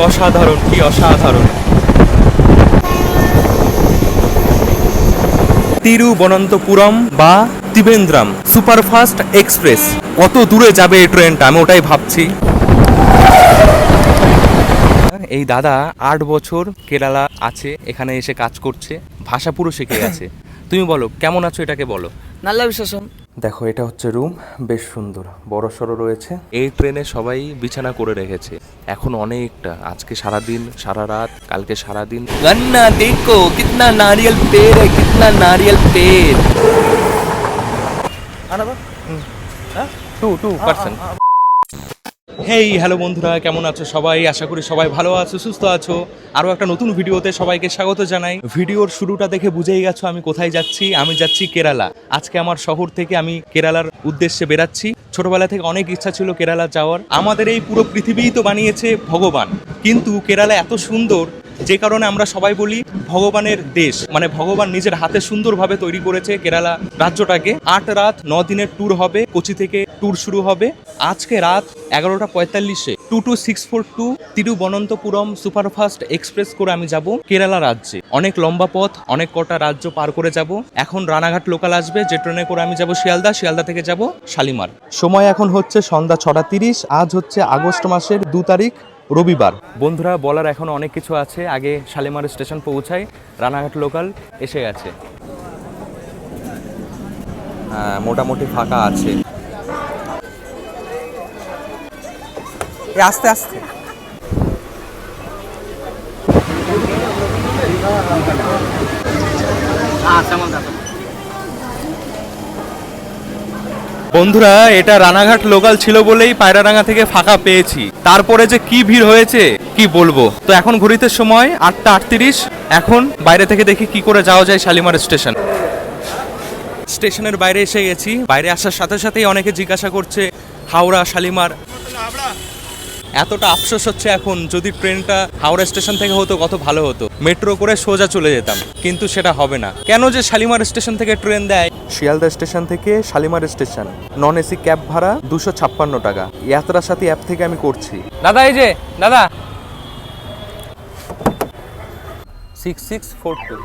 অসাধারণ, কি অসাধারণ। তিরুবনন্তপুরম বা ত্রিবেন্দ্রম সুপারফাস্ট এক্সপ্রেস। কত দূরে যাবে এই ট্রেনটা আমি ওটাই ভাবছি। এই দাদা 8 বছর কেরালা আছে, এখানে এসে কাজ করছে, ভাষা পুরো শিখে গেছে। তুমি বলো কেমন আছো, এটাকে বলো। നല്ല വിശേഷം। দেখো এটা হচ্ছে রুম, বেশ সুন্দর বড় সড়ো রয়েছে। এই ট্রেনে সবাই বিছানা করে রেখেছে। এখন অনেকটা, আজকে সারাদিন সারা রাত, কালকে সারাদিন। গন্না দেখো কিতনা নারিयल पेड़ है, कितना नारियल पेड़। To person. হেই হ্যালো বন্ধুরা, কেমন আছো সবাই? আশা করি সবাই ভালো আছো, সুস্থ আছো। আরও একটা নতুন ভিডিওতে সবাইকে স্বাগত জানাই। ভিডিওর শুরুটা দেখে বুঝেই গেছো আমি কোথায় যাচ্ছি। আমি যাচ্ছি কেরালা। আজকে আমার শহর থেকে আমি কেরালার উদ্দেশ্যে বেরাচ্ছি। ছোটবেলা থেকে অনেক ইচ্ছা ছিল কেরালা যাওয়ার। আমাদের এই পুরো পৃথিবীই তো বানিয়েছে ভগবান, কিন্তু কেরালা এত সুন্দর যে কারণে আমরা সবাই বলি ভগবানের দেশ। মানে ভগবান নিজের হাতে সুন্দরভাবে তৈরি করেছে কেরালা রাজ্যটাকে। 8 রাত 9 দিনের ট্যুর হবে, কোচি থেকে ট্যুর শুরু হবে। আজকে রাত 11:45-এ 22642 তিরুবনন্তপুরম সুপারফাস্ট এক্সপ্রেস করে আমি যাব কেরালা রাজ্যে। অনেক লম্বা পথ, অনেক কটা রাজ্য পার করে যাব। এখন রানাঘাট লোকাল আসবে, যে ট্রেনে করে আমি যাব শিয়ালদা, শিয়ালদা থেকে যাব শালিমার। সময় এখন হচ্ছে সন্ধ্যা 6:30। আজ হচ্ছে আগস্ট মাসের 2 তারিখ, রবিবার। বন্ধুরা বলার এখন অনেক কিছু আছে, আগে শালিমার স্টেশন পৌঁছাই। রানাঘাট লোকাল এসে গেছে, হ্যাঁ মোটামুটি ফাঁকা আছে। আস্তে আস্তে। বন্ধুরা এটা রানাঘাট লোকাল ছিল বলেই পায়রাডাঙ্গা থেকে ফাঁকা পেয়েছি, তারপরে যে কি ভিড় হয়েছে কি বলবো। তো এখন ঘড়িতে সময় 8:38। এখন বাইরে থেকে দেখি কি করে যাওয়া যায় শালিমার স্টেশন। স্টেশনের বাইরে এসে গেছি। বাইরে আসার সাথে সাথেই অনেকে জিজ্ঞাসা করছে হাওড়া শালিমার। এতটা আফসোস হচ্ছে এখন, যদি ট্রেনটা হাওড়া স্টেশন থেকে হতো কত ভালো হতো, মেট্রো করে সোজা চলে যেতাম। কিন্তু সেটা হবে না। কেন যে শালিমার স্টেশন থেকে ট্রেন দেয়। শিয়ালদা স্টেশন থেকে Shalimar station non AC cab ভাড়া 256 টাকা। ইয়াত্রার সাথে অ্যাপ থেকে আমি করছি। দাদা এই যে দাদা 6642।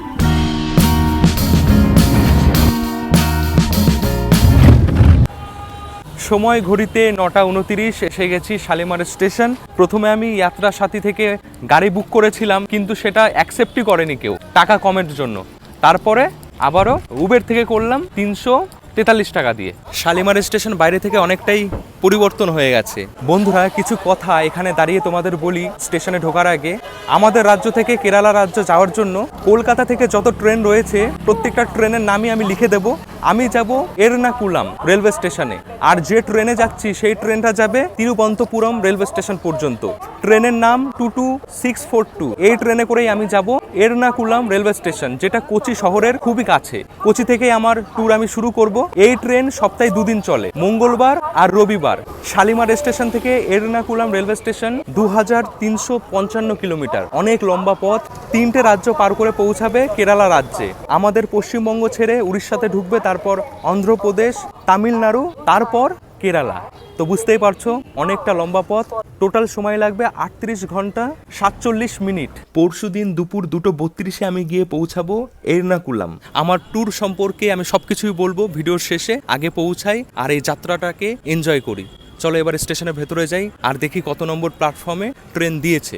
সময় ঘড়িতে 9:29, এসে গেছি শালিমার স্টেশন। প্রথমে আমি যাত্রা সাথী থেকে গাড়ি বুক করেছিলাম, কিন্তু সেটা অ্যাকসেপ্টই করেনি কেউ টাকা কমের জন্য। তারপরে আবারও উবের থেকে করলাম 343 টাকা দিয়ে। শালিমার স্টেশন বাইরে থেকে অনেকটাই পরিবর্তন হয়ে গেছে। বন্ধুরা কিছু কথা এখানে দাঁড়িয়ে তোমাদের বলি স্টেশনে ঢোকার আগে। আমাদের রাজ্য থেকে কেরালা রাজ্য যাওয়ার জন্য কলকাতা থেকে যত ট্রেন রয়েছে প্রত্যেকটা ট্রেনের নামই আমি লিখে দেব। আমি যাব এরনাকুলাম রেলওয়ে স্টেশনে, আর যে ট্রেনে যাচ্ছি সেই ট্রেনটা যাবে তিরুবনন্তপুরম রেলওয়ে স্টেশন পর্যন্ত। ট্রেনের নাম 22642। এই ট্রেনে করেই আমি যাব এরনাকুলাম রেলওয়ে স্টেশন, যেটা কোচি শহরের খুবই কাছে। কোচি থেকেই আমার ট্যুর আমি শুরু করব। এই ট্রেন সপ্তাহে 2 দিন চলে, মঙ্গলবার আর রবিবার। শালিমার স্টেশন থেকে এরনাকুলাম রেলওয়ে স্টেশন 2355 কিলোমিটার, অনেক লম্বা পথ। 3টে রাজ্য পার করে পৌঁছাবে কেরালা রাজ্যে। আমাদের পশ্চিমবঙ্গ ছেড়ে উড়িষ্যাতে ঢুকবে, তারপর অন্ধ্রপ্রদেশ, তামিলনাড়ু, তারপর কেরালা। তো বুঝতেই পারছো অনেকটা লম্বা পথ। টোটাল সময় লাগবে 38 ঘন্টা 47 মিনিট। পরশুদিন দুপুর 2:32-এ আমি গিয়ে পৌঁছাবো এরনাকুলাম। আমার ট্যুর সম্পর্কে আমি সবকিছুই বলবো ভিডিওর শেষে। আগে পৌঁছাই আর এই যাত্রাটাকে এনজয় করি। চলো এবার স্টেশনের ভেতরে যাই আর দেখি কত নম্বর প্ল্যাটফর্মে ট্রেন দিয়েছে।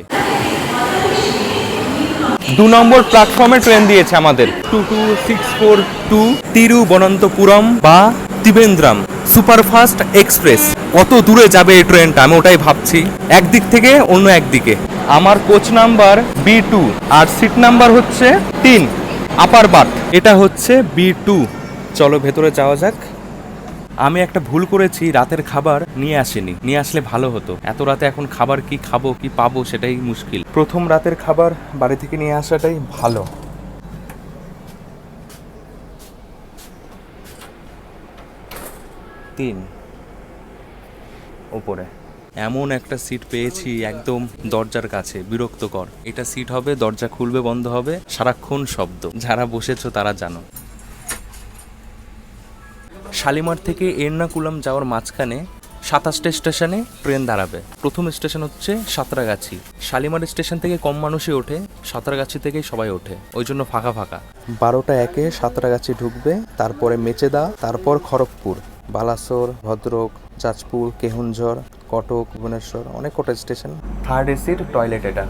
2 নম্বর প্ল্যাটফর্মে ট্রেন দিয়েছে আমাদের 22642 তিরুবনন্তপুরম বা ত্রিবেন্দ্রম সুপারফাস্ট এক্সপ্রেস। কত দূরে যাবে এই ট্রেনটা আমি ওটাই ভাবছি, একদিক থেকে অন্য একদিকে। আমার কোচ নাম্বার B2 আর সিট নাম্বার হচ্ছে 3 আপার বার্থ। এটা হচ্ছে B2। চলো ভেতরে যাওয়া যাক। আমি একটা ভুল করেছি, রাতের খাবার নিয়ে আসিনি। নিয়ে আসলে ভালো হতো। এত রাতে এখন খাবার কি খাবো কি পাবো সেটাই মুশকিল। প্রথম রাতের খাবার বাড়ি থেকে নিয়ে আসাটাই ভালো। উপরে এমন একটা সিট পেয়েছি একদম দরজার কাছে, বিরক্তকর। এটা সিট হবে, দরজা খুলবে বন্ধ হবে, সারাক্ষণ শব্দ। যারা বসেছো তারা জানো। শালিমার থেকে এরনাকুলাম যাওয়ার মাঝখানে 27টে স্টেশনে ট্রেন দাঁড়াবে। প্রথম স্টেশন হচ্ছে সাঁতরাগাছি। শালিমার স্টেশন থেকে কম মানুষই ওঠে, সাঁতরাগাছি থেকেই সবাই ওঠে, ওই জন্য ফাঁকা ফাঁকা। 12টা একে সাঁতরাগাছি ঢুকবে, তারপরে মেচেদা, তারপর খড়গপুর, বালাসোর, ভদ্রক, চাঁচপুর, কেহুঞ্ঝর, কটক, ভুবনেশ্বর, অনেক কটা স্টেশন। থার্ড এসির টয়লেট এটা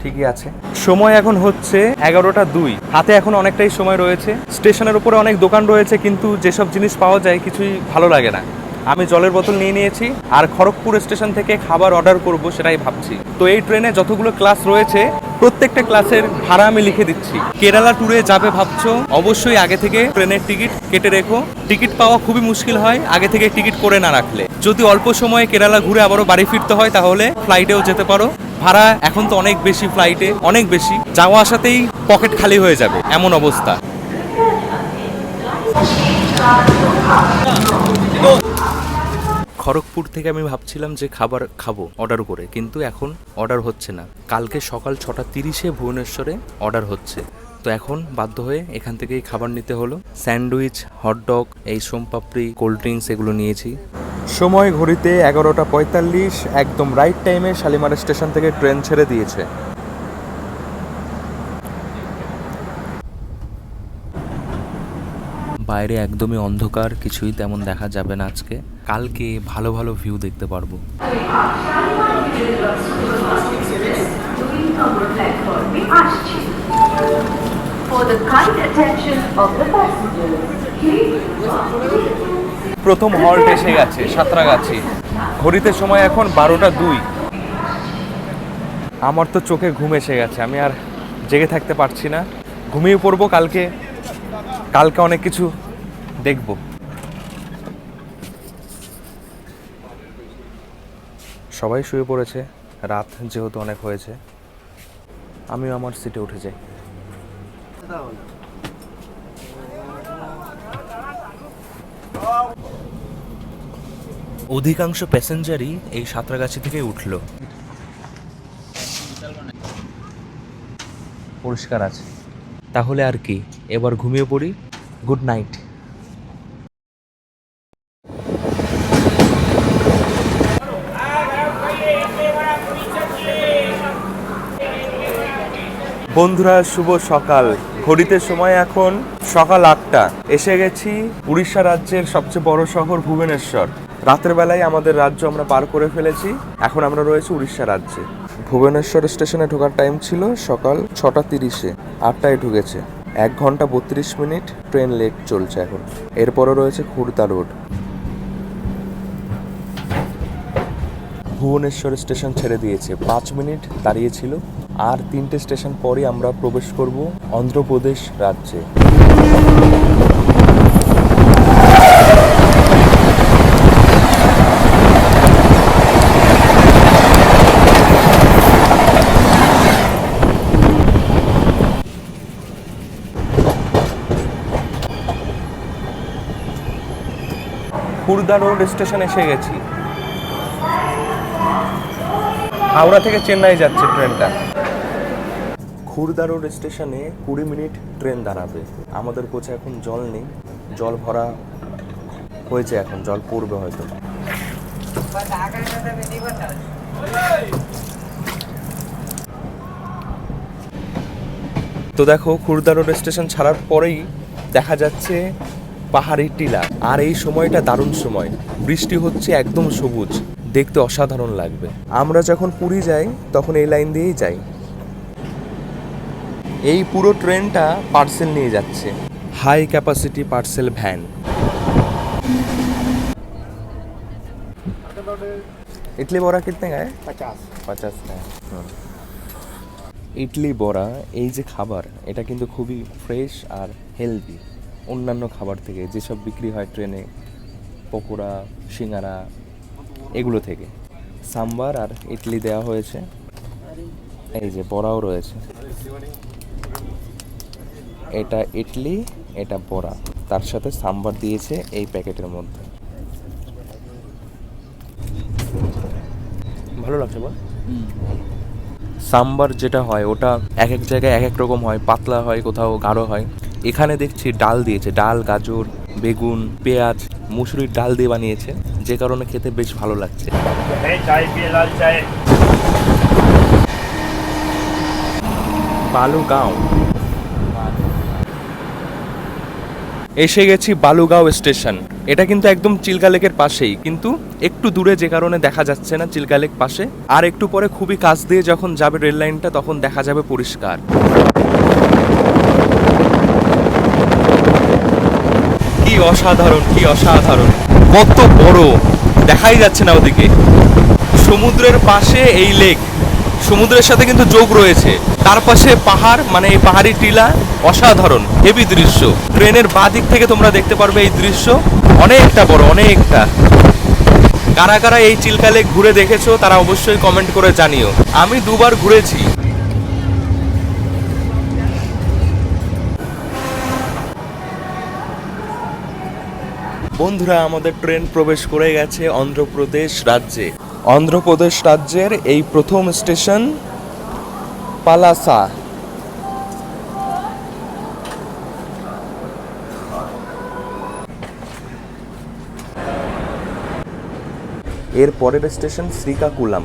ঠিকই আছে। সময় এখন হচ্ছে 11টা 2। হাতে এখন অনেকটাই সময় রয়েছে। স্টেশনের উপরে অনেক দোকান রয়েছে, কিন্তু যেসব জিনিস পাওয়া যায় কিছুই ভালো লাগে না। আমি জলের বোতল নিয়ে নিয়েছি, আর খড়গপুর স্টেশন থেকে খাবার অর্ডার করব সেটাই ভাবছি। তো এই ট্রেনে যতগুলো ক্লাস রয়েছে প্রত্যেকটা ক্লাসের ভাড়া আমি লিখে দিচ্ছি। কেরালা ট্যুরে যাবে ভাবছো, অবশ্যই আগে থেকে ট্রেনের টিকিট কেটে রেখো। টিকিট পাওয়া খুবই মুশকিল হয় আগে থেকে টিকিট করে না রাখলে। যদি অল্প সময়ে কেরালা ঘুরে আবারও বাড়ি ফিরতে হয় তাহলে ফ্লাইটেও যেতে পারো। ভাড়া এখন তো অনেক বেশি, ফ্লাইটে অনেক বেশি, যাওয়া আসাতেই পকেট খালি হয়ে যাবে এমন অবস্থা। খড়গপুর থেকে আমি ভাবছিলাম যে খাবার খাবো অর্ডার করে, কিন্তু এখন অর্ডার হচ্ছে না। কালকে সকাল 6:30 ভুবনেশ্বরে অর্ডার হচ্ছে, তো এখন বাধ্য হয়ে এখান থেকেই খাবার নিতে হলো। স্যান্ডউইচ, হটডগ, এই সোমপাপড়ি, কোল্ড ড্রিঙ্কস এগুলো নিয়েছি। সময় ঘড়িতে 11টা 45, একদম রাইট টাইমে শালিমার স্টেশন থেকে ট্রেন ছেড়ে দিয়েছে। বাইরে একদমই অন্ধকার, কিছুই তেমন দেখা যাবে না আজকে। কালকে ভালো ভালো ভিউ দেখতে পারবো। প্রথম হল্ট এসে গেছে সাঁতরাগাছি। ঘড়িতে সময় এখন 12টা 2। আমার তো চোখে ঘুম এসে গেছে, আমি আর জেগে থাকতে পারছি না। ঘুমিয়ে পড়বো। কালকে অনেক কিছু দেখব। সবাই শুয়ে পড়েছে, রাত যেহেতু অনেক হয়েছে। আমিও আমার সিটে উঠে যাই। অধিকাংশ প্যাসেঞ্জারই এই সাঁতরাগাছি থেকে উঠলো। পরিষ্কার আছে। তাহলে আর কি, এবার ঘুমিয়ে পড়ি। Good night. বন্ধুরা, শুভ সকাল। ঘড়িতে সময় এখন সকাল 8টা। এসে গেছি উড়িষ্যা রাজ্যের সবচেয়ে বড় শহর ভুবনেশ্বর। রাতের বেলায় আমাদের রাজ্য আমরা পার করে ফেলেছি, এখন আমরা রয়েছি উড়িষ্যা রাজ্যে। ভুবনেশ্বর স্টেশনে ঢোকার টাইম ছিল সকাল 6:30, 8টায় ঢুকেছে। 1 ঘন্টা 32 মিনিট ট্রেন লেট চলছে এখন। এরপরও রয়েছে খুর্দা রোড। ভুবনেশ্বর স্টেশন ছেড়ে দিয়েছে, 5 মিনিট দাঁড়িয়েছিল। আর 3টে স্টেশন পরই আমরা প্রবেশ করব অন্ধ্রপ্রদেশ রাজ্যে। খুর্দা রোড স্টেশন এসে গেছি। হাওড়া থেকে চেন্নাই যাচ্ছে ট্রেনটা। খুর্দা রোড স্টেশনে 20 মিনিট ট্রেন দাঁড়াবে। আমাদের কোচে এখন জল নেই, জল ভরা হয়েছে, এখন জল পড়বে হয়তো। তো দেখো, খুর্দা রোড স্টেশন ছাড়ার পরেই দেখা যাচ্ছে পাহাড়ি টিলা। আর এই সময়টা দারুণ সময়, বৃষ্টি হচ্ছে, একদম সবুজ, দেখতে অসাধারণ লাগবে। আমরা যখন পুরী যাই তখন এই লাইন দিয়েই যাই। এই পুরো ট্রেনটা পার্সেল নিয়ে যাচ্ছে, high capacity parcel van. Idli vada কিতনে গায়ে? 50 টাকা। ইডলি বড়া, এই যে খাবার, এটা কিন্তু খুবই ফ্রেশ আর হেলদি অন্যান্য খাবার থেকে, যেসব বিক্রি হয় ট্রেনে, পকোড়া, সিঙ্গারা, এগুলো থেকে। সাম্বার আর ইডলি দেওয়া হয়েছে, এই যে বড়াও রয়েছে। এটা ইডলি, এটা বড়া, তার সাথে সাম্বার দিয়েছে এই প্যাকেটের মধ্যে। ভালো লাগছে বল। সাম্বার যেটা হয় ওটা এক এক জায়গায় এক এক রকম হয়, পাতলা হয়, কোথাও গাঢ় হয়। এখানে দেখছি ডাল দিয়েছে, ডাল, গাজর, বেগুন, পেঁয়াজ, মুসুরির ডাল দিয়ে বানিয়েছে। যে কারণে খেতে বেশ ভালো লাগছে। বালুগাঁও এসে গেছি, বালুগাঁও স্টেশন। এটা কিন্তু একদম চিল্কা লেকের পাশেই, কিন্তু একটু দূরে, যে কারণে দেখা যাচ্ছে না চিল্কা লেক পাশে। আর একটু পরে খুবই কাছ দিয়ে যখন যাবে রেল লাইনটা, তখন দেখা যাবে পরিষ্কার। কি অসাধারণ, কি অসাধারণ, কত বড়, দেখাই যাচ্ছে না ওদিকে। সমুদ্রের পাশে এই লেক, সমুদ্রের সাথে কিন্তু যোগ রয়েছে, তার পাশে পাহাড়, মানে এই পাহাড়ি টিলা, অসাধারণ হেভি দৃশ্য। ট্রেনের বাঁ দিক থেকে তোমরা দেখতে পারবে এই দৃশ্য, অনেকটা বড়, অনেকটা। কারা কারা এই চিল্কা লেক ঘুরে দেখেছো তারা অবশ্যই কমেন্ট করে জানিও। আমি 2বার ঘুরেছি। বন্ধুরা, আমাদের ট্রেন প্রবেশ করে গেছে অন্ধ্রপ্রদেশ রাজ্যে। অন্ধ্রপ্রদেশ রাজ্যের এই প্রথম স্টেশন পালাসা। এর পরের স্টেশন শ্রীকাকুলাম।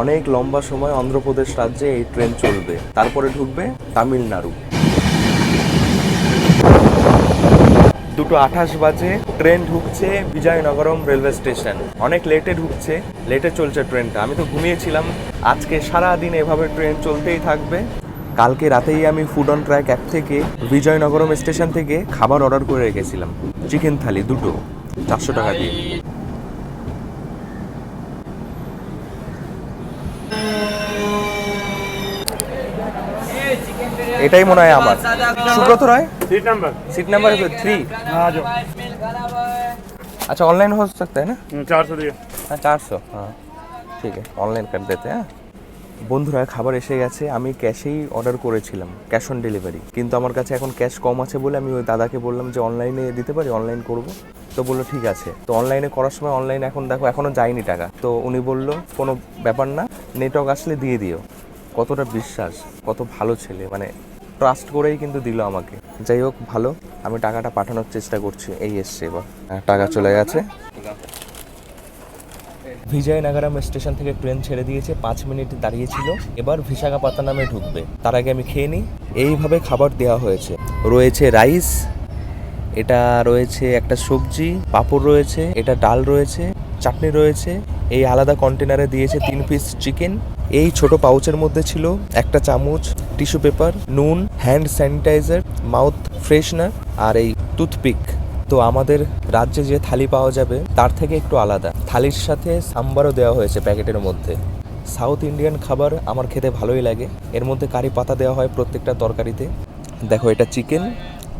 অনেক লম্বা সময় অন্ধ্রপ্রদেশ রাজ্যে এই ট্রেন চলবে, তারপরে ঢুকবে তামিলনাড়ু। 2:28 বাজে ট্রেন ঢুকছে বিজয়নগরম রেলওয়ে স্টেশন। অনেক লেটে ঢুকছে, লেটে চলছে ট্রেনটা। আমি তো ঘুমিয়েছিলাম। আজকে সারা দিন এভাবে ট্রেন চলতেই থাকবে। কালকে রাতেই আমি ফুড অন ট্র্যাক অ্যাপ থেকে বিজয়নগরম স্টেশন থেকে খাবার অর্ডার করে রেখেছিলাম, চিকেন থালি 2টো, 400 টাকা দিয়ে। এটাই মনে হয় আমার। Subrata Roy, seat number 3। अच्छा, ऑनलाइन हो सकता है ना? 400 दिए। हाँ 400, हाँ ठीक है, ऑनलाइन कर देते हैं। বন্ধুরা, খাবার এসে গেছে। আমি ক্যাশেই অর্ডার করেছিলাম, ক্যাশ অন ডেলিভারি, কিন্তু আমার কাছে এখন ক্যাশ কম আছে বলে আমি ওই দাদাকে বললাম যে অনলাইনে দিতে পারি, অনলাইন করব। তো বললো ঠিক আছে। তো অনলাইনে করার সময় অনলাইনে এখন দেখো এখনও যায়নি টাকা। তো উনি বললো কোনো ব্যাপার না, নেটওয়ার্ক আসলে দিয়ে দিও। কতটা বিশ্বাস, কত ভালো ছেলে, মানে ট্রাস্ট করেই কিন্তু দিল আমাকে। যাই হোক, ভালো। আমি টাকাটা পাঠানোর চেষ্টা করছি। এই এসছে, এবার টাকা চলে গেছে। বিজয়নগরম স্টেশন থেকে ট্রেন ছেড়ে দিয়েছে, 5 মিনিট দাঁড়িয়েছিল। এবার বিশাখাপত্তনমে ঢুকবে। তার আগে আমি খেয়ে নিই। এইভাবে খাবার দেওয়া হয়েছে। রয়েছে রাইস, এটা রয়েছে একটা সবজি, পাঁপড় রয়েছে, এটা ডাল রয়েছে, চাটনি রয়েছে। এই আলাদা কন্টেনারে দিয়েছে 3 পিস চিকেন। এই ছোট পাউচের মধ্যে ছিল একটা চামচ, টিস্যু পেপার, নুন, হ্যান্ড স্যানিটাইজার, মাউথ ফ্রেশনার আর এই টুথপিক। তো আমাদের রাজ্যে যে থালি পাওয়া যাবে তার থেকে একটু আলাদা। থালির সাথে সাম্বারও দেওয়া হয়েছে প্যাকেটের মধ্যে। সাউথ ইন্ডিয়ান খাবার আমার খেতে ভালোই লাগে। এর মধ্যে কারি পাতা দেওয়া হয় প্রত্যেকটা তরকারিতে। দেখো, এটা চিকেন,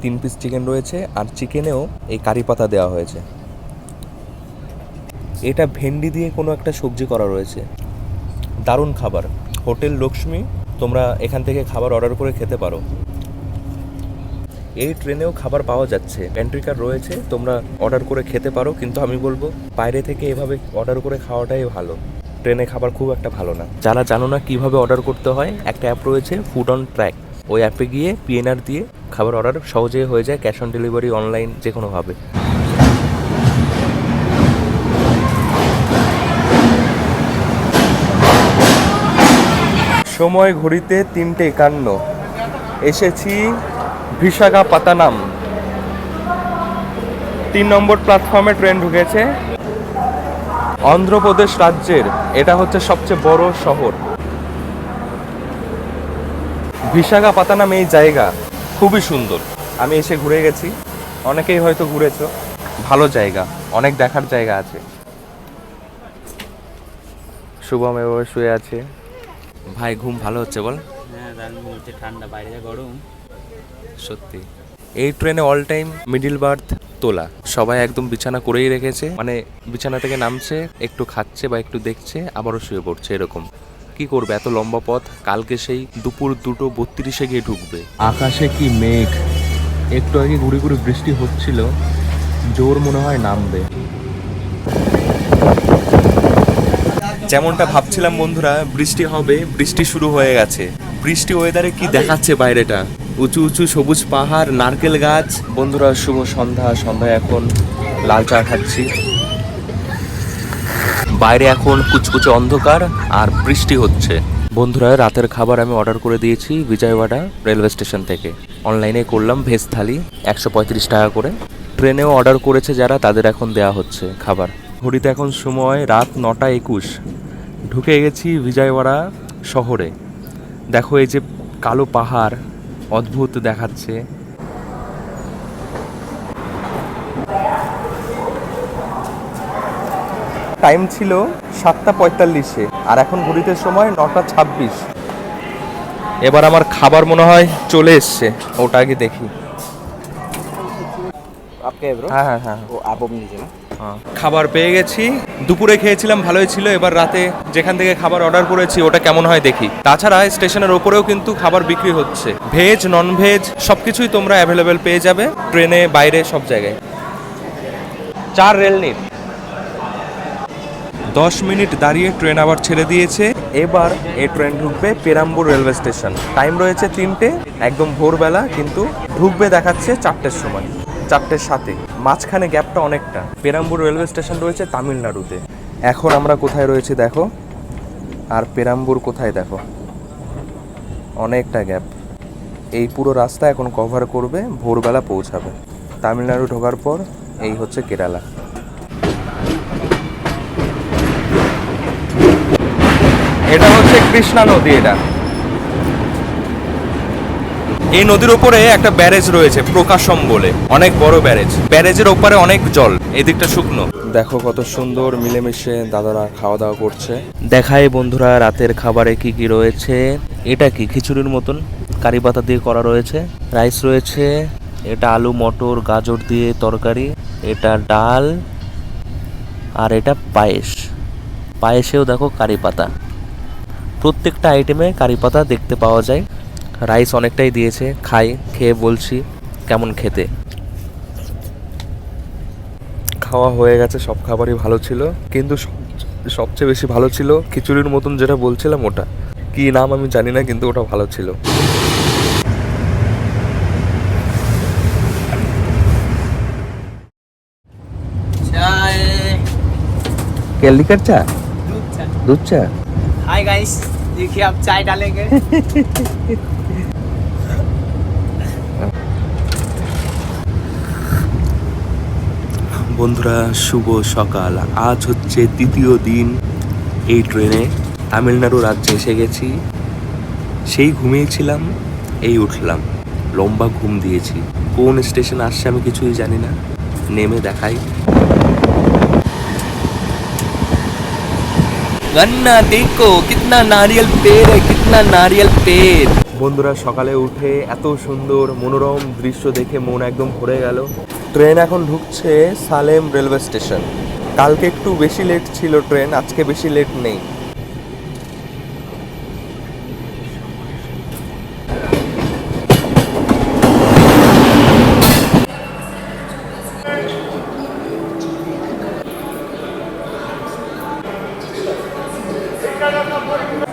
3 পিস চিকেন রয়েছে, আর চিকেনেও এই কারি পাতা দেওয়া হয়েছে। এটা ভেন্ডি দিয়ে কোনো একটা সবজি করা রয়েছে। দারুণ খাবার। হোটেল লক্ষ্মী, তোমরা এখান থেকে খাবার অর্ডার করে খেতে পারো। এই ট্রেনেও খাবার পাওয়া যাচ্ছে, প্যান্ট্রি কার রয়েছে, তোমরা অর্ডার করে খেতে পারো। কিন্তু আমি বলবো বাইরে থেকে এভাবে অর্ডার করে খাওয়াটাই ভালো। ট্রেনে খাবার খুব একটা ভালো না। যারা জানো না কিভাবে অর্ডার করতে হয়, একটা অ্যাপ রয়েছে ফুড অন ট্র্যাক। ওই অ্যাপে গিয়ে পিএনআর দিয়ে খাবার অর্ডার সহজেই হয়ে যায়, ক্যাশ অন ডেলিভারি, অনলাইন, যে কোনোভাবে। সময় ঘড়িতে 3:51। এসেছি বিশাখাপত্তনম। 3 নম্বর প্ল্যাটফর্মে ট্রেন ঢুকেছে। অন্ধ্রপ্রদেশ রাজ্যের এটা হচ্ছে সবচেয়ে বড় শহর। বিশাখাপত্তনম এই জায়গা খুবই সুন্দর। আমি এসে ঘুরে গেছি, অনেকেই হয়তো ঘুরেছো। ভালো জায়গা, অনেক দেখার জায়গা আছে। শুভম এভাবে শুয়ে আছে। ভাই, ঘুম ভালো হচ্ছে বল? হ্যাঁ, দারুণ হচ্ছে, ঠান্ডা, বাইরে গরম। সত্যি। এই ট্রেনে অল টাইম মিডিল বার্থ তোলা, সবাই একদম বিছানা করেই রেখেছে, মানে বিছানা থেকে নামছে, একটু খাচ্ছে বা একটু দেখছে, আবারও শুয়ে পড়ছে, এরকম। কি করবে, এত লম্বা পথ। কালকে সেই দুপুর 2:32 গিয়ে ঢুকবে। আকাশে কি মেঘ, একটু আগে ঘুরে ঘুরে বৃষ্টি হচ্ছিল, জোর মনে হয় নামবে। যেমনটা ভাবছিলাম বন্ধুরা, বৃষ্টি হবে, বৃষ্টি শুরু হয়ে গেছে। বৃষ্টি ওয়েদারে কি দেখাচ্ছে বাইরেটা, উঁচু উঁচু সবুজ পাহাড়, নারকেল গাছ। বন্ধুরা, শুভ সন্ধ্যা। সন্ধ্যায় এখন লাল চা খাচ্ছি। বাইরে এখন কুচকুচে অন্ধকার আর বৃষ্টি হচ্ছে। বন্ধুরা, রাতের খাবার আমি অর্ডার করে দিয়েছি বিজয়ওয়াড়া রেলওয়ে স্টেশন থেকে। অনলাইনে করলাম ভেজ থালি 135 টাকা করে। ট্রেনেও অর্ডার করেছে যারা, তাদের এখন দেয়া হচ্ছে খাবার। ঘড়িতে এখন সময় রাত 9:21। ঢুকে গেছি বিজয়ওয়াড়া শহরে। দেখো এই যে কালো পাহাড় অদ্ভুত দেখাচ্ছে। টাইম ছিল 7:45 আর এখন ঘড়িতে সময় 9:26। এবার আমার খাবার মনে হয় চলে এসছে, ওটা আগে দেখি। হ্যাঁ হ্যাঁ হ্যাঁ, খাবার পেয়ে গেছি। দুপুরে খেয়েছিলাম, ভালোই ছিল। এবার রাতে যেখান থেকে খাবার অর্ডার করেছি ওটা কেমন হয় দেখি। তাছাড়া স্টেশনের ওপরেও কিন্তু খাবার বিক্রি হচ্ছে, ভেজ নন ভেজ সবকিছুই তোমরা অ্যাভেলেবেল পেয়ে যাবে ট্রেনে, বাইরে সব জায়গায়। 4 রেল নিট। 10 মিনিট দাঁড়িয়ে ট্রেন আবার ছেড়ে দিয়েছে। এবার এই ট্রেন ঢুকবে পেরাম্বুর রেলওয়ে স্টেশন। টাইম রয়েছে 3টে, একদম ভোরবেলা, কিন্তু ঢুকবে দেখাচ্ছে 4টের সময়, 4টের সাথে। মাঝখানে গ্যাপটা অনেকটা। পেরাম্বুর রেলওয়ে স্টেশন রয়েছে তামিলনাড়ুতে। এখন আমরা কোথায় রয়েছি দেখো, আর পেরাম্বুর কোথায় দেখো, অনেকটা গ্যাপ। এই পুরো রাস্তা এখন কভার করবে, ভোরবেলা পৌঁছাবে। তামিলনাড়ু ঢোকার পর এই হচ্ছে কেরালা। এটা হচ্ছে কৃষ্ণা নদী। এটা এই নদীর উপরে একটা ব্যারেজ রয়েছে প্রকাশম বলে, অনেক বড় ব্যারেজ। ব্যারেজের ওপারে অনেক জল, এদিকটা শুকনো। দেখো কত সুন্দর মিলেমিশে দাদারা খাওয়া দাওয়া করছে। দেখায় বন্ধুরা রাতের খাবারে কি কি রয়েছে। এটা কি খিচুড়ির মতন কারি পাতা দিয়ে করা রয়েছে, রাইস রয়েছে, এটা আলু মটর গাজর দিয়ে তরকারি, এটা ডাল, আর এটা পায়েস। পায়েসেও দেখো কারি পাতা। প্রত্যেকটা আইটেমে কারি পাতা দেখতে পাওয়া যায়। রাইস অনেকটাই দিয়েছে, খেয়ে বলছি কেমন খেতে। খাওয়া হয়ে গেছে, সব খাবারই ভালো ছিল, কিন্তু সবচেয়ে বেশি ভালো ছিল খিচুড়ির মতন যেটা বলছিলাম, ওটা কি নাম আমি জানি না, কিন্তু ওটা ভালো ছিল। क्या लिकर चा? दूध चा। हाय गाइस, देखिए आप चाय डालेंगे। বন্ধুরা শুভ সকাল। আজ হচ্ছে দ্বিতীয় দিন এই ট্রেনে। তামিলনাড়ু রাজ্যে এসে গেছি। সেই ঘুমিয়েছিলাম, এই উঠলাম, লম্বা ঘুম দিয়েছি। কোন স্টেশন আসছে আমি কিছুই জানি না, নেমে দেখাই। গন্না দেখো কিতনা নারিয়েল পেড় है, কিতনা নারিয়েল পেড়। বন্ধুরা সকালে উঠে এত সুন্দর মনোরম দৃশ্য দেখে মন একদম ভরে গেল। ট্রেন এখন ঢুকছে সালেম রেলওয়ে স্টেশন। কালকে একটু বেশি লেট ছিল ট্রেন, আজকে বেশি লেট নেই।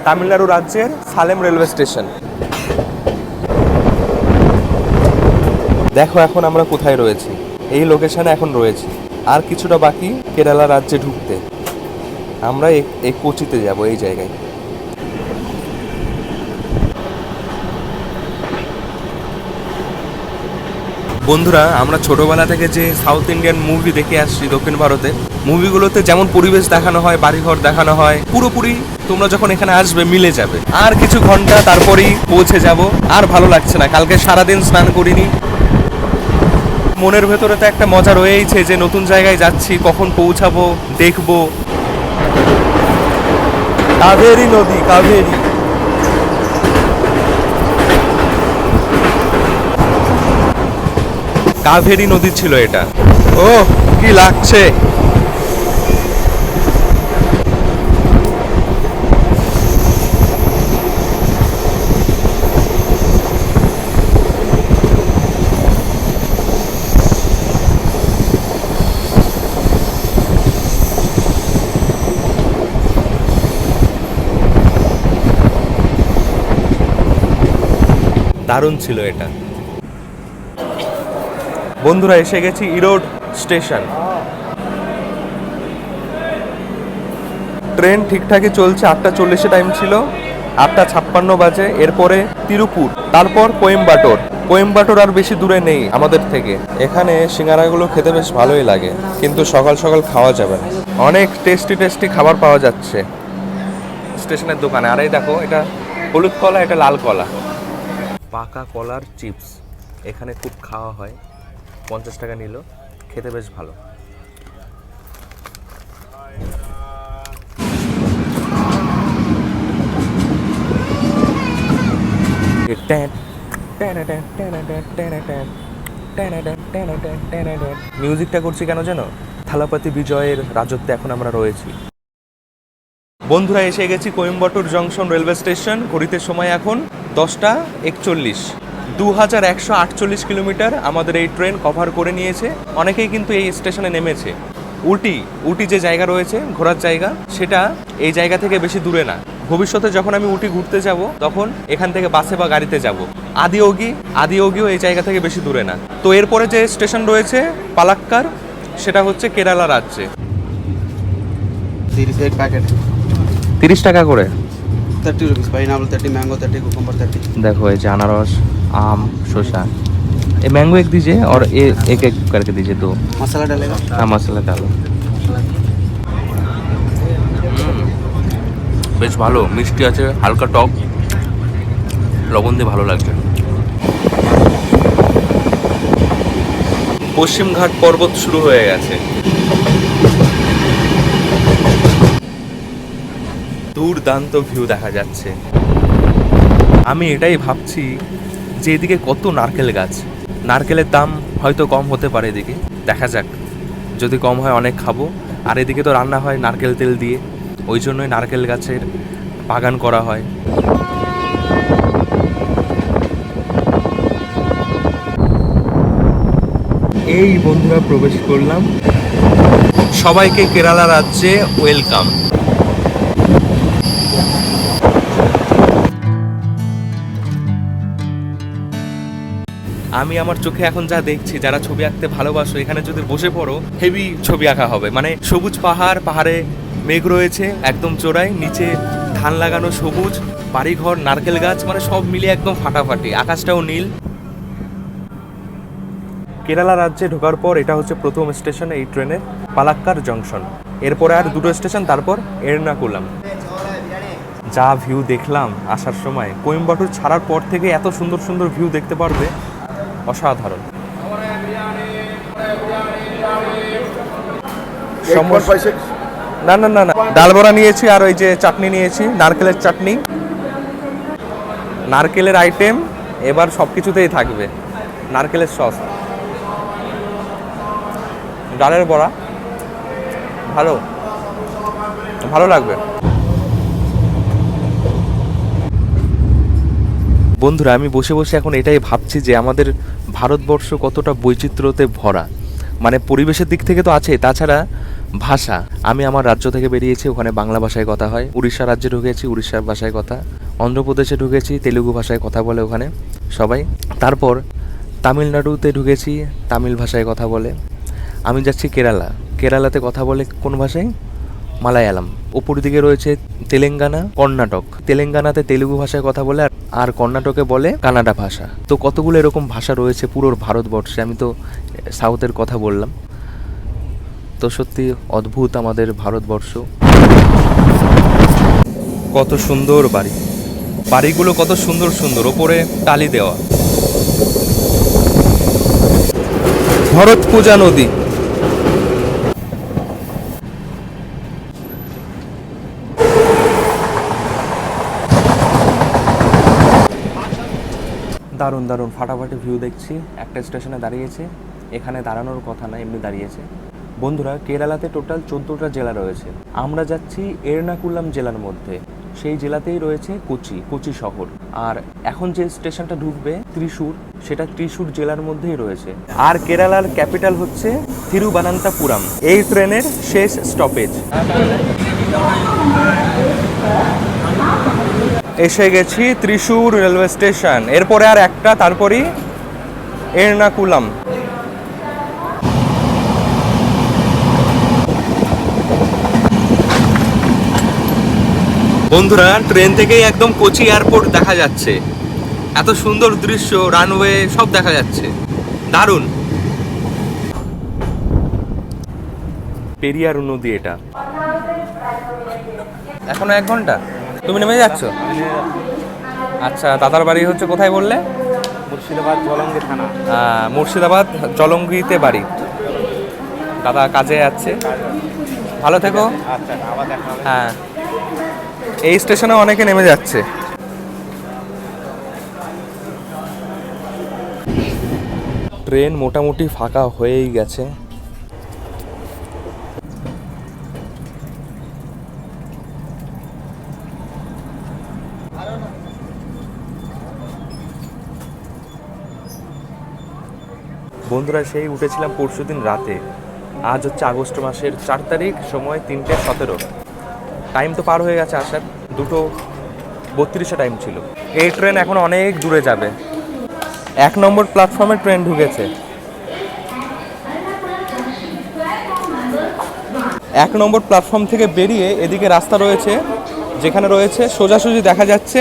তামিলনাড়ু রাজ্যের সালেম রেলওয়ে স্টেশন। দেখো এখন আমরা কোথায় রয়েছি, এই লোকেশনে এখন রয়েছি। আর কিছুটা বাকি কেরালা রাজ্যে ঢুকতে। আমরা এই কোচিতে যাব, এই জায়গায়। বন্ধুরা আমরা ছোটবেলা থেকে যে সাউথ ইন্ডিয়ান মুভি দেখে আসছি দক্ষিণ ভারতে, মুভিগুলোতে যেমন পরিবেশ দেখানো হয়, বাড়িঘর দেখানো হয়, পুরোপুরি তোমরা যখন এখানে আসবে মিলে যাবে। আর কিছু ঘন্টা তারপরেই পৌঁছে যাব। আর ভালো লাগছে না, কালকে সারাদিন স্নান করিনি। মনের ভেতরে তো একটা মজা রয়েইছে যে নতুন জায়গায় যাচ্ছি, কখন পৌঁছাবো দেখবো। কাবেরী নদী, কাবেরী। কাবেরী নদী ছিল এটা। ও কি লাগছে। দারুণ ছিল এটা। বন্ধুরা এসে গেছি ইরোড স্টেশন। ট্রেন ঠিকঠাকই চলছে, 8:40 টাইম ছিল, 8:56 বাজে। এরপরে তিরুপুর, তারপর কোয়েম্বাটোর আর বেশি দূরে নেই আমাদের থেকে। এখানে সিঙ্গারাগুলো খেতে বেশ ভালোই লাগে, কিন্তু সকাল সকাল খাওয়া যাবে না। অনেক টেস্টি খাবার পাওয়া যাচ্ছে স্টেশনের দোকানে। আর এই দেখো, এটা হলুদ কলা, এটা লাল কলা। পাকা কলার চিপস এখানে খুব খাওয়া হয়। 50 টাকা নিল, খেতে বেশ ভালো। মিউজিকটা করছি কেন জানো? থালাপতি বিজয়ের রাজত্বে এখন আমরা রয়েছি। বন্ধুরা, এসে গেছি কোয়েম্বাটোর জংশন রেলওয়ে স্টেশন। ঘড়িতে সময় এখন 10:41। 2148 কিলোমিটার আমাদের এই ট্রেন কভার করে নিয়েছে। অনেকেই কিন্তু এই স্টেশনে নেমেছে। উটি যে জায়গা রয়েছে, ঘোরার জায়গা, সেটা এই জায়গা থেকে বেশি দূরে না। ভবিষ্যতে যখন আমি উটি ঘুরতে যাব, তখন এখান থেকে বাসে বা গাড়িতে যাব। আদিয়োগিও এই জায়গা থেকে বেশি দূরে না। তো এরপরে যে স্টেশন রয়েছে পালাক্কার, সেটা হচ্ছে কেরালা রাজ্যে। 30 টাকা করে। 30 rupees, pineapple 30, mango 30, cucumber 30। देखो ये अनारस, आम, शोशा। ये मैंगो एक दीजिए और ये एक करके दीजिए 2। मसाला डालेगा? हाँ, मसाला डालो। বেশ ভালো, মিষ্টি আছে, হালকা টক, লবণ দিয়ে ভালো লাগছে। পশ্চিমঘাট পর্বত শুরু হয়ে গেছে। দুর্দান্ত ভিউ দেখা যাচ্ছে। আমি এটাই ভাবছি যে এদিকে কত নারকেল গাছ। নারকেলের দাম হয়তো কম হতে পারে এদিকে, দেখা যাক। যদি কম হয় অনেক খাবো। আর এদিকে তো রান্না হয় নারকেল তেল দিয়ে, ওই জন্যই নারকেল গাছের বাগান করা হয়। এই বন্ধুরা প্রবেশ করলাম। সবাইকে কেরালা রাজ্যে ওয়েলকাম। আমি আমার চোখে এখন যা দেখছি, যারা ছবি আঁকতে ভালোবাসো, এখানে যদি বসে পড়ো হেভি ছবি আঁকা হবে। মানে সবুজ পাহাড়ে মেঘ রয়েছে একদম চোরাই, নিচে ধান লাগানো সবুজ, বাড়িঘর, নারকেল গাছ, মানে সব মিলিয়ে একদম ফাটাফাটি। আকাশটাও নীল। কেরালা রাজ্যে ঢোকার পর এটা হচ্ছে প্রথম স্টেশন এই ট্রেনের, পালাক্কার জংশন। এরপরে আর দুটো স্টেশন, তারপর এর্নাকুলাম। যা ভিউ দেখলাম আসার সময়, কোয়েম্বাটোর ছাড়ার পর থেকে এত সুন্দর সুন্দর ভিউ দেখতে পারবে, অসাধারণ। না না না না, ডাল বড়া নিয়েছি, আর ওই যে চাটনি নিয়েছি, নারকেলের চাটনি। নারকেলের আইটেম এবার সব কিছুতেই থাকবে, নারকেলের সস। ডালের বড়া ভালো লাগবে। বন্ধুরা, আমি বসে বসে এখন এটাই ভাবছি যে আমাদের ভারতবর্ষ কতটা বৈচিত্র্যতে ভরা। মানে পরিবেশের দিক থেকে তো আছে, তাছাড়া ভাষা। আমি আমার রাজ্য থেকে বেরিয়েছি, ওখানে বাংলা ভাষায় কথা হয়। উড়িষ্যা রাজ্যে ঢুকেছি, উড়িষ্যার ভাষায় কথা। অন্ধ্রপ্রদেশে ঢুকেছি, তেলুগু ভাষায় কথা বলে ওখানে সবাই। তারপর তামিলনাড়ুতে ঢুকেছি, তামিল ভাষায় কথা বলে। আমি যাচ্ছি কেরালাতে কথা বলে কোন ভাষায়? মালায়ালাম। ওপর দিকে রয়েছে তেলেঙ্গানা, কর্ণাটক। তেলেঙ্গানাতে তেলুগু ভাষায় কথা বলে, আর কর্ণাটকে বলে কানাডা ভাষা। তো কতগুলো এরকম ভাষা রয়েছে পুরো ভারতবর্ষে। আমি তো সাউথের কথা বললাম। তো সত্যি অদ্ভুত আমাদের ভারতবর্ষ। কত সুন্দর বাড়িগুলো কত সুন্দর সুন্দর, ওপরে টালি দেওয়া। ভরত পূজা নদী। দারুণ ফাটাফাটি ভিউ দেখছি। একটা স্টেশনে দাঁড়িয়েছে, এখানে দাঁড়ানোর কথা না, এমনি দাঁড়িয়েছে। বন্ধুরা, কেরালাতে টোটাল 14টা জেলা রয়েছে। আমরা যাচ্ছি এর্নাকুলাম জেলার মধ্যে। সেই জেলাতেই রয়েছে কোচি শহর। আর এখন যে স্টেশনটা ঢুকবে ত্রিশূর, সেটা ত্রিশূর জেলার মধ্যেই রয়েছে। আর কেরালার ক্যাপিটাল হচ্ছে থিরুবানান্তপুরম। এই ট্রেনের শেষ স্টপেজ। এসে গেছি ত্রিশূর রেলওয়ে স্টেশন। এরপরে আর একটা, তারপরই এর্নাকুলাম। বন্ধুরা ট্রেন থেকেই একদম কোচি এয়ারপোর্ট দেখা যাচ্ছে, এত সুন্দর দৃশ্য, রানওয়ে সব দেখা যাচ্ছে, দারুণ। পেরিয়ার নদী এটা, এখনো 1 ঘন্টা। তুমি নেমে যাচ্ছ? আচ্ছা, দাদার বাড়ি হচ্ছে কোথায় বললে? মুর্শিদাবাদ জলঙ্গি থানা। মুর্শিদাবাদ জলঙ্গিতে বাড়ি। দাদা কাজে যাচ্ছে, ভালো থেকো। আচ্ছা, আবার দেখা হবে। হ্যাঁ, এই স্টেশনে অনেকে নেমে যাচ্ছে। ট্রেন মোটামুটি ফাঁকা হয়েই গেছে। বন্ধুরা সেই উঠেছিলাম পরশুদিন রাতে, আজ হচ্ছে আগস্ট মাসের 4 তারিখ, সময় 3:17। টাইম তো পার হয়ে গেছে আসার, 2:32 টাইম ছিল। এই ট্রেন এখন অনেক দূরে যাবে। 1 নম্বর প্ল্যাটফর্মে ট্রেন ঢুকেছে। 1 নম্বর প্ল্যাটফর্ম থেকে বেরিয়ে এদিকে রাস্তা রয়েছে, যেখানে রয়েছে সোজাসুজি দেখা যাচ্ছে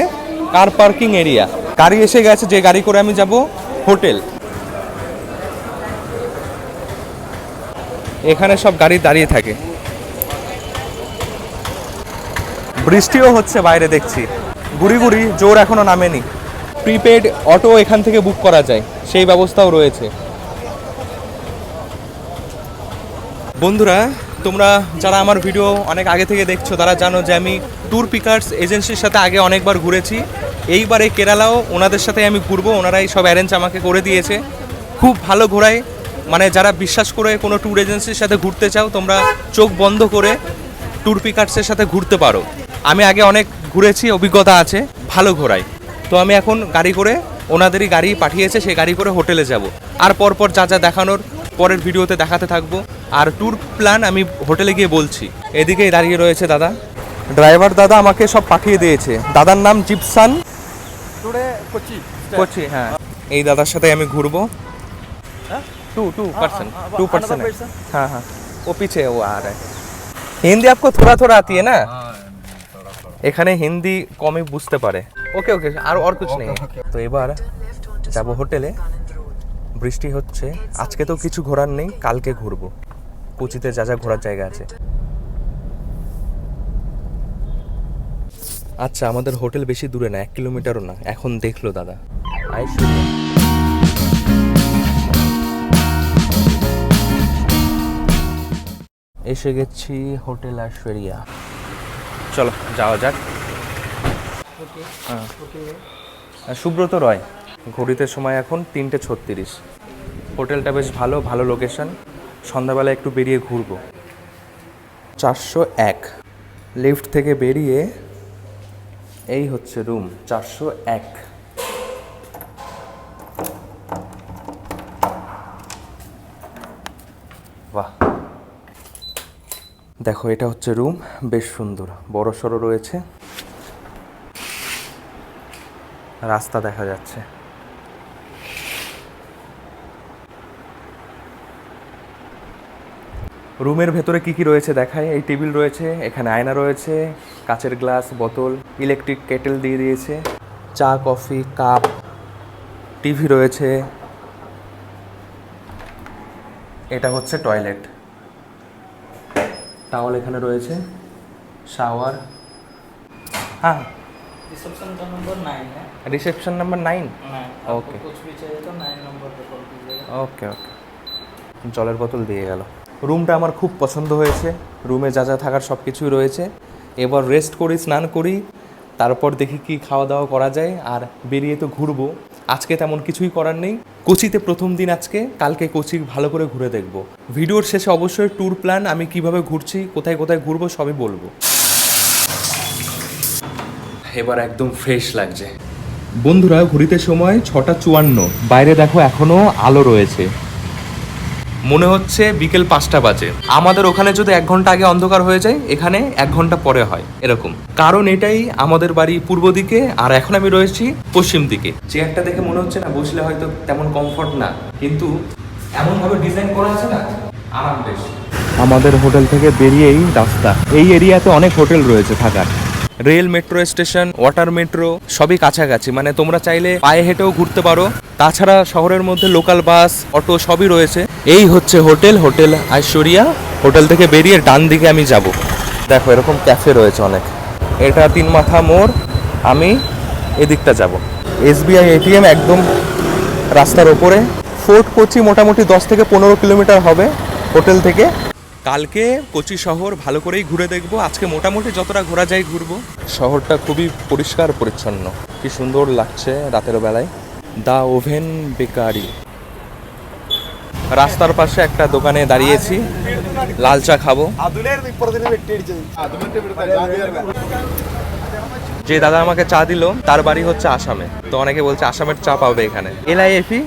কার পার্কিং এরিয়া। গাড়ি এসে গেছে, যে গাড়ি করে আমি যাব হোটেল। এখানে সব গাড়ি দাঁড়িয়ে থাকে। বৃষ্টিও হচ্ছে বাইরে দেখছি, গুড়ি গুড়ি, জোর এখনো নামেনি। প্রিপেড অটো এখান থেকে বুক করা যায়, সেই ব্যবস্থাও রয়েছে। বন্ধুরা, তোমরা যারা আমার ভিডিও অনেক আগে থেকে দেখছো তারা জানো যে আমি ট্যুর পিকার্স এজেন্সির সাথে আগে অনেকবার ঘুরেছি। এইবারে কেরালাও ওনাদের সাথে আমি ঘুরবো, ওনারাই সব অ্যারেঞ্জ আমাকে করে দিয়েছে। খুব ভালো ঘোরায়, মানে যারা বিশ্বাস করে কোনো ট্যুর এজেন্সির সাথে ঘুরতে চাও, তোমরা চোখ বন্ধ করে ট্যুর পিকার্সের সাথে ঘুরতে পারো। আমি আগে অনেক ঘুরেছি, অভিজ্ঞতা আছে, ভালো ঘোরায়। তো আমি এখন গাড়ি করে, ওনাদেরই গাড়ি পাঠিয়েছে, সেই গাড়ি করে হোটেলে যাব। আর পরপর যা যা দেখানোর পরের ভিডিওতে দেখাতে থাকবো। আর ট্যুর প্ল্যান আমি হোটেলে গিয়ে বলছি। এদিকেই দাঁড়িয়ে রয়েছে দাদা, ড্রাইভার দাদা আমাকে সব পাঠিয়ে দিয়েছে। দাদার নাম জিপসান, কোচি। হ্যাঁ, এই দাদার সাথে আমি ঘুরবো। 2 पर्सन। हाँ हाँ, वो पीछे वो आ रहा है। हिंदी आपको थोड़ा थोड़ा आती है ना? এখানে হিন্দি কমই বুঝতে পারে। ওকে ওকে, আর কিছু নেই। তো এবার যাব হোটেলে। বৃষ্টি হচ্ছে, আজকে তো কিছু ঘোরার নেই, কালকে ঘুরবো। কোচিতে যা যা ঘোরার জায়গা আছে। আচ্ছা, আমাদের হোটেল বেশি দূরে না, 1 কিলোমিটারও না। এখন দেখলো দাদা। এসে গেছি হোটেল ঐশ্বরিয়া। চলো যাওয়া যাক। সুব্রত রয়। ঘড়িতে সময় এখন 3:36। হোটেলটা বেশ ভালো, ভালো লোকেশন। সন্ধ্যাবেলা একটু বেরিয়ে ঘুরবো। 401 লিফট থেকে বেরিয়ে এই হচ্ছে রুম 401। বাহ, দেখো এটা হচ্ছে রুম, বেশ সুন্দর, বড় সড়ো রয়েছে, রাস্তা দেখা যাচ্ছে। রুমের ভেতরে কি কি রয়েছে দেখায়। এই টেবিল রয়েছে, এখানে আয়না রয়েছে, কাচের গ্লাস, বোতল, ইলেকট্রিক কেটেল দিয়ে দিয়েছে, চা কফি কাপ, টিভি রয়েছে। এটা হচ্ছে টয়লেট, টাওয়াল এখানে রয়েছে, শাওয়ার। हाँ, रिसेप्शन का नंबर 9 है। Reception number 9। आपको ओके कुछ भी चाहिए तो 9 नंबर पे कॉल कीजिएगा। ওকে ওকে। জলের বোতল দিয়ে গেল। রুমটা আমার খুব পছন্দ হয়েছে, রুমে যা যা থাকার সব কিছুই রয়েছে। এবার রেস্ট করি, স্নান করি, তারপর দেখি কি খাওয়া দাওয়া করা যায়। আর বেরিয়ে তো ঘুরবো, আজকে তেমন কিছুই করার নেই। কোচিতে প্রথম দিন আজকে, কালকে কোচি ভালো করে ঘুরে দেখব। ভিডিওর শেষে অবশ্যই ট্যুর প্ল্যান, আমি কিভাবে ঘুরছি, কোথায় কোথায় ঘুরবো সবই বলবো। এবার একদম ফ্রেশ লাগছে। বন্ধুরা, ঘুরিতে সময় 6:54। বাইরে দেখো এখনো আলো রয়েছে, মনে হচ্ছে বিকেল 5টা বাজে। আমাদের ওখানে যদি 1 ঘন্টা আগে অন্ধকার হয়ে যায়, এখানে 1 ঘন্টা পরে হয় এরকম। কারণ এটাই, আমাদের বাড়ি পূর্ব দিকে আর এখন আমি রয়েছি পশ্চিম দিকে। চেয়ারটা দেখে মনে হচ্ছে না বসলে হয়তো তেমন কমফর্ট না, কিন্তু এমনভাবে ডিজাইন করা আছে না, আরাম বেশ। আমাদের হোটেল থেকে বেরিয়েই রাস্তা। এই এরিয়াতে অনেক হোটেল রয়েছে থাকার। Rail metro station, water metro সবই কাছাকাছি, মানে তোমরা চাইলে পায়ে হেঁটেও ঘুরতে পারো। তাছাড়া শহরের মধ্যে লোকাল বাস, অটো সবই রয়েছে। এই হচ্ছে হোটেল ঐশ্বরিয়া। হোটেল থেকে বেরিয়ে ডান দিকে আমি যাব। দেখো এরকম ক্যাফে রয়েছে অনেক। এটা 3 মাথা মোড়, আমি এদিকটা যাব। SBI ATM একদম রাস্তার ওপরে। ফোর্ট কোচি মোটামুটি 10 থেকে 15 কিলোমিটার হবে হোটেল থেকে। কালকে কোচি শহর ভালো করেই ঘুরে দেখব। আজকে মোটামুটি যতটা ঘোরা যায় ঘুরবো। শহরটা খুবই পরিষ্কার পরিচ্ছন্ন, কি সুন্দর লাগছে রাতের বেলায়। The oven bakery. রাস্তার পাশে একটা দোকানে দাঁড়িয়েছি, লাল চা খাবো। যে দাদা আমাকে চা দিল তার বাড়ি হচ্ছে আসামে, তো অনেকে বলছে আসামের চা পাবে এখানে। LIFE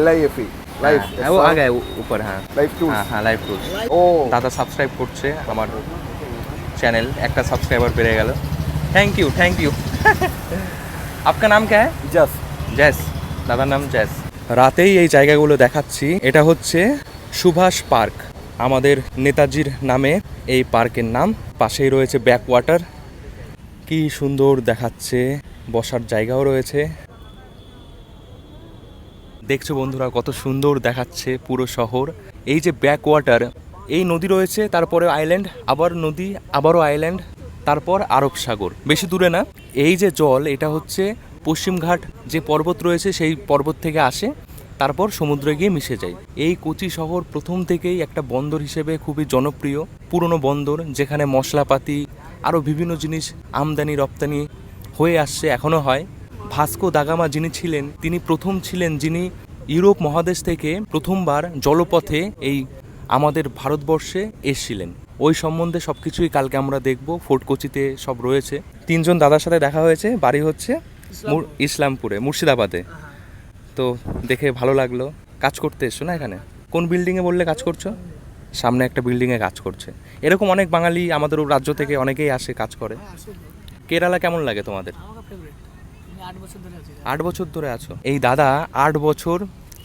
LIFE লাইফ वो आ गया ऊपर। हाँ লাইফ টু हाँ लाइव टूर। ও দাদা সাবস্ক্রাইব করছে আমার চ্যানেল, একটা সাবস্ক্রাইবার বেড়ে গেল। থ্যাংক ইউ आपका नाम क्या है? Just Jess. দাদার নাম জেস। রাতেই এই জায়গাগুলো দেখাচ্ছি। এটা হচ্ছে সুভাষ পার্ক, আমাদের নেতাজির নামে এই পার্কের নাম। পাশেই রয়েছে ব্যাক ওয়াটার, কি সুন্দর দেখাচ্ছে। বসার জায়গাও রয়েছে। দেখছো বন্ধুরা কত সুন্দর দেখাচ্ছে পুরো শহর। এই যে ব্যাক ওয়াটার, এই নদী রয়েছে, তারপরে আইল্যান্ড, আবার নদী, আবারও আইল্যান্ড, তারপর আরব সাগর। বেশি দূরে না। এই যে জল, এটা হচ্ছে পশ্চিমঘাট যে পর্বত রয়েছে সেই পর্বত থেকে আসে, তারপর সমুদ্রে গিয়ে মিশে যায়। এই কোচি শহর প্রথম থেকেই একটা বন্দর হিসেবে খুবই জনপ্রিয়, পুরনো বন্দর, যেখানে মশলাপাতি আরও বিভিন্ন জিনিস আমদানি রপ্তানি হয়ে আসছে, এখনও হয়। ভাস্কো দা গামা যিনি ছিলেন, তিনি প্রথম ছিলেন যিনি ইউরোপ মহাদেশ থেকে প্রথমবার জলপথে এই আমাদের ভারতবর্ষে এসেছিলেন। ওই সম্বন্ধে সব কিছুই কালকে আমরা দেখব। ফোর্ট কোচিতে সব রয়েছে। 3 জন দাদার সাথে দেখা হয়েছে, বাড়ি হচ্ছে ইসলামপুরে, মুর্শিদাবাদে। তো দেখে ভালো লাগলো। কাজ করতে এসছো না এখানে? কোন বিল্ডিংয়ে বললে কাজ করছো? সামনে একটা বিল্ডিংয়ে কাজ করছে। এরকম অনেক বাঙালি আমাদের রাজ্য থেকে অনেকেই আসে কাজ করে। কেরালা কেমন লাগে তোমাদের? 8 বছর ধরে আছো। এই দাদা 8 বছর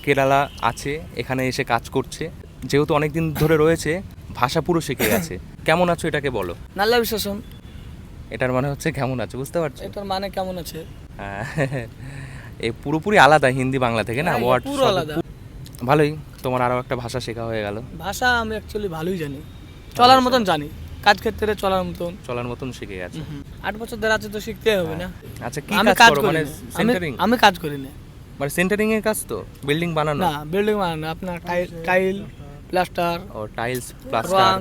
কেরালা আছে, এখানে এসে কাজ করছে। যেহেতু অনেক দিন ধরে রয়েছে, ভাষা পুরো শিখে গেছে। কেমন আছো এটাকে বলো। নাল্লা বিশ্বাসন। এটার মানে হচ্ছে কেমন আছো, বুঝতে পারছো? এটার মানে কেমন আছে? হ্যাঁ, এই পুরোপুরি আলাদা হিন্দি বাংলা থেকে না, ওয়ার্ড পুরো আলাদা। ভালোই, তোমার আরও একটা ভাষা শেখা হয়ে গেল। ভাষা আমি অ্যাকচুয়ালি ভালোই জানি, চলার মতন জানি, কাজ ক্ষেত্রে চলার মতন শিখে গেছে। 8 বছর ধরে আছে তো শিখতে হবে না। আচ্ছা, কি আমি কাজ কাজ করো? করি মানে না। সেন্টারিং? আমি কাজ করি না। মানে সেন্টারিং এর কাজ তো, বিল্ডিং বানানো না, বিল্ডিং বানানো, আপনার টাইল প্লাস্টার, ও টাইলস প্লাস্টার, রং,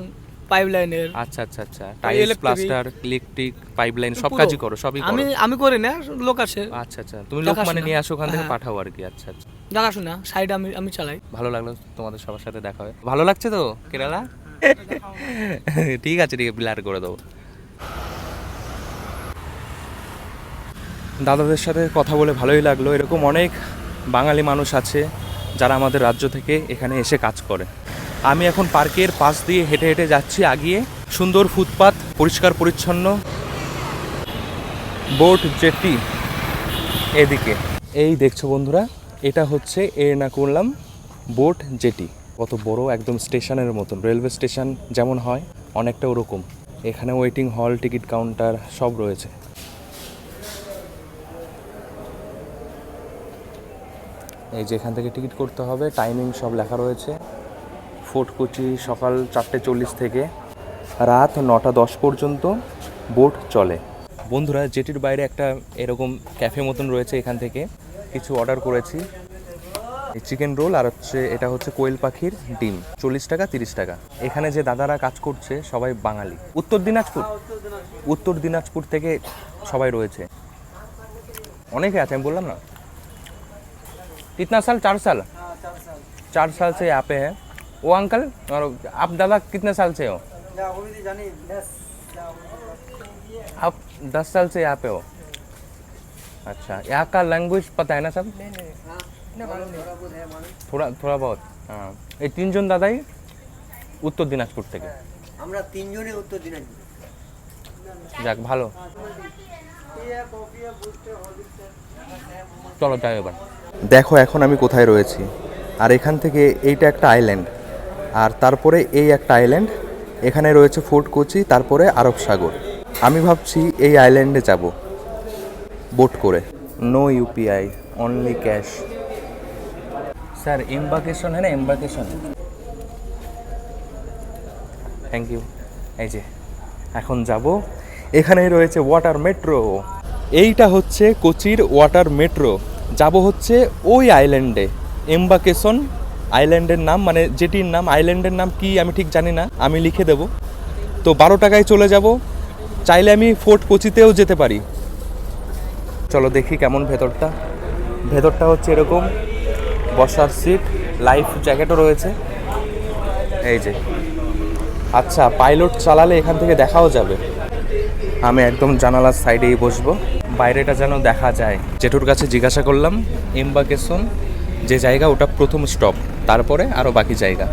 পাইপলাইনের। আচ্ছা আচ্ছা আচ্ছা, টাইলস প্লাস্টার, ইলেকট্রিক, পাইপলাইন সব কাজই করো, সবই করো। আমি করি না, লোক আছে। আচ্ছা আচ্ছা, তুমি লোক মানে দেখাশোনা। নিয়ে আসো ওখান থেকে হ্যাঁ। পাঠাও আর কি। আচ্ছা আচ্ছা, দেখাশোনা সাইড আমি চালাই। ভালো লাগলো তোমাদের সবার সাথে দেখা হয়। ভালো লাগছে তো কেরালা? ঠিক আছে, ব্লার করে দেবো। দাদাদের সাথে কথা বলে ভালোই লাগলো। এরকম অনেক বাঙালি মানুষ আছে যারা আমাদের রাজ্য থেকে এখানে এসে কাজ করে। আমি এখন পার্কের পাশ দিয়ে হেঁটে হেঁটে যাচ্ছি আগিয়ে। সুন্দর ফুটপাত, পরিষ্কার পরিচ্ছন্ন। বোট জেটি এদিকে। এই দেখছো বন্ধুরা, এটা হচ্ছে এর্নাকুলাম বোট জেটি। কত বড়, একদম স্টেশনের মতন, রেলওয়ে স্টেশন যেমন হয় অনেকটা ওরকম। এখানে ওয়েটিং হল, টিকিট কাউন্টার সব রয়েছে। এই যে এখান থেকে টিকিট করতে হবে, টাইমিং সব লেখা রয়েছে। ফোর্ট কোচি সকাল 4:40 থেকে রাত 9:10 পর্যন্ত বোট চলে। বন্ধুরা, জেটির বাইরে একটা এরকম ক্যাফে মতন রয়েছে, এখান থেকে কিছু অর্ডার করেছি। চিকেন রোল আর হচ্ছে এটা হচ্ছে কোয়েল পাখির ডিম, 40 টাকা 30 টাকা। এখানে যে দাদারা কাজ করছে সবাই বাঙালি। উত্তর দিনাজপুর থেকে সবাই রয়েছে, অনেকে আছে। আমি বললাম না, कितना साल? 4 साल। 4 साल से यहाँ पे है वो अंकल। और आप दादा कितने साल से हो? आप 10 साल से यहाँ पे हो। अच्छा, यहाँ का लैंग्वेज पता है ना सब? थोड़ा बहुत। हाँ, ये 3 জন দাদাই উত্তর দিনাজপুর থেকে। আমরা 3 জনই উত্তর দিনাজপুর। যাক, ভালো। চলো যাই এবার। দেখো এখন আমি কোথায় রয়েছি, আর এখান থেকে এইটা একটা আইল্যান্ড, আর তারপরে এই একটা আইল্যান্ড। এখানে রয়েছে ফোর্ট কোচি, তারপরে আরব সাগর। আমি ভাবছি এই আইল্যান্ডে যাব বোট করে। No UPI, only cash. Sir embarkation है ना, एम्बार्केशन। Thank you. এই যে এখন যাব, এখানেই রয়েছে ওয়াটার মেট্রো। এইটা হচ্ছে কোচির ওয়াটার মেট্রো। যাব হচ্ছে ওই আইল্যান্ডে, এম্বাকেশন আইল্যান্ডের নাম, মানে যেটির নাম, আইল্যান্ডের নাম কি আমি ঠিক জানি না, আমি লিখে দেব। তো 12 টাকায় চলে যাব। চাইলে আমি ফোর্ট কোচিতেও যেতে পারি। চলো দেখি কেমন ভেতরটা। ভেতরটা হচ্ছে এরকম, বসার সিট, লাইফ জ্যাকেটও রয়েছে। এই যে, আচ্ছা পাইলট চালালে এখান থেকে দেখাও যাবে। আমি একদম জানালার সাইডেই বসবো, বাইরেটা যেন দেখা যায়। জেঠুর কাছে জিজ্ঞাসা করলাম এম্বাকেশন যে জায়গা, ওটা প্রথম স্টপ, তারপরে আরও বাকি জায়গা।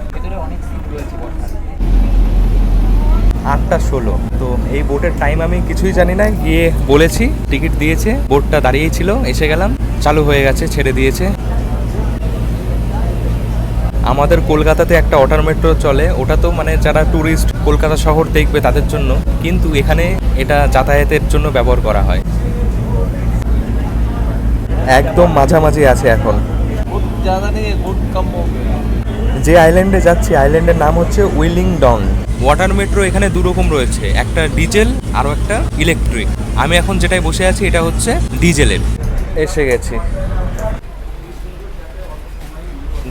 8:16। তো এই বোটের টাইম আমি কিছুই জানি না, গিয়ে বলেছি, টিকিট দিয়েছে, বোটটা দাঁড়িয়েই ছিল, এসে গেলাম, চালু হয়ে গেছে, ছেড়ে দিয়েছে। আমাদের কলকাতাতে একটা ওয়াটার মেট্রো চলে, ওটা তো মানে যারা ট্যুরিস্ট কলকাতা শহর দেখবে তাদের জন্য, কিন্তু এখানে এটা যাতায়াতের জন্য ব্যবহার করা হয়। একদম মাঝামাঝি আছে এখন। যে আইল্যান্ডে যাচ্ছি, আইল্যান্ডের নাম হচ্ছে উইলিংডন। ওয়াটার মেট্রো এখানে দু রকম রয়েছে, একটা ডিজেল আরও একটা ইলেকট্রিক। আমি এখন যেটাই বসে আছি এটা হচ্ছে ডিজেলের। এসে গেছি,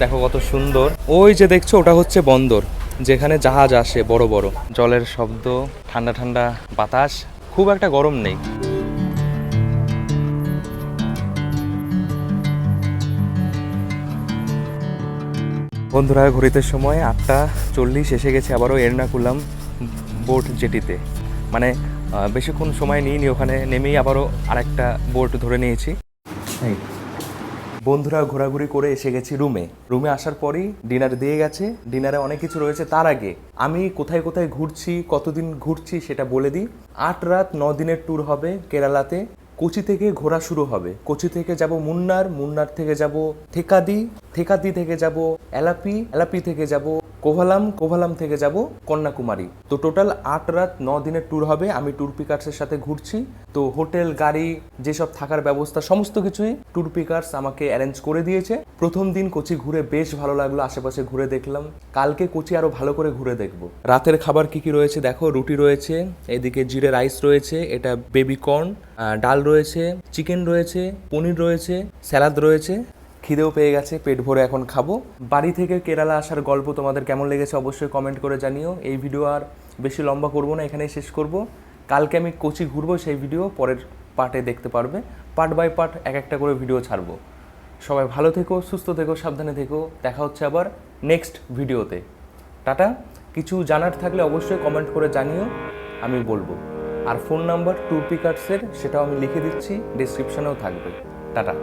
দেখো কত সুন্দর। ওই যে দেখছো ওটা হচ্ছে বন্দর, যেখানে জাহাজ আসে বড় বড়। জলের শব্দ, ঠান্ডা ঠান্ডা বাতাস, খুব একটা গরম নেই। বন্ধুরা, ঘড়িতে সময় 8:40, এসে গেছে আবারও এর্নাকুলাম বোট জেটিতে। মানে বেশিক্ষণ সময় নিইনি, ওখানে নেমেই আবারও আরেকটা বোট ধরে নিয়েছি। বন্ধুরা, ঘোরাঘুরি করে এসে গেছি রুমে আসার পরেই ডিনার দিয়ে গেছে। ডিনারে অনেক কিছু রয়েছে। তার আগে আমি কোথায় কোথায় ঘুরছি, কতদিন ঘুরছি সেটা বলে দিই। 8 রাত 9 দিনের ট্যুর হবে কেরালাতে। কোচি থেকে ঘোরা শুরু হবে। কোচি থেকে যাব মুন্নার থেকে যাব থেকাদি থেকে যাব এলাপি থেকে যাব কোভালাম থেকে যাব কন্যাকুমারী। তো টোটাল 8 রাত 9 দিনের ট্যুর হবে। আমি ট্যুর পিকার্সের সাথে ঘুরছি। তো হোটেল, গাড়ি, যেসব থাকার ব্যবস্থা, সমস্ত কিছুই ট্যুর পিকার্স আমাকে অ্যারেঞ্জ করে দিয়েছে। প্রথম দিন কোচি ঘুরে বেশ ভালো লাগলো, আশেপাশে ঘুরে দেখলাম। কালকে কোচি আরো ভালো করে ঘুরে দেখব। রাতের খাবার কি কি রয়েছে দেখো, রুটি রয়েছে, এদিকে জিরে রাইস রয়েছে, এটা বেবি কর্ন, ডাল রয়েছে, চিকেন রয়েছে, পনির রয়েছে, স্যালাদ রয়েছে। খিদেও পেয়ে গেছে, পেট ভরে এখন খাবো। বাড়ি থেকে কেরালা আসার গল্প তোমাদের কেমন লেগেছে অবশ্যই কমেন্ট করে জানিও। এই ভিডিও আর বেশি লম্বা করব না, এখানেই শেষ করব। কালকে আমি কোচি ঘুরবো, সেই ভিডিও পরের পার্টে দেখতে পারবে। পার্ট বাই পার্ট এক একটা করে ভিডিও ছাড়বো। সবাই ভালো থেকো, সুস্থ থেকো, সাবধানে থেকো। দেখা হচ্ছে আবার নেক্সট ভিডিওতে। টাটা। কিছু জানার থাকলে অবশ্যই কমেন্ট করে জানিও, আমি বলবো। আর ফোন নাম্বার ট্যুর পিকার্সের সেটাও আমি লিখে দিচ্ছি, ডেসক্রিপশনেও থাকবে। টাটা।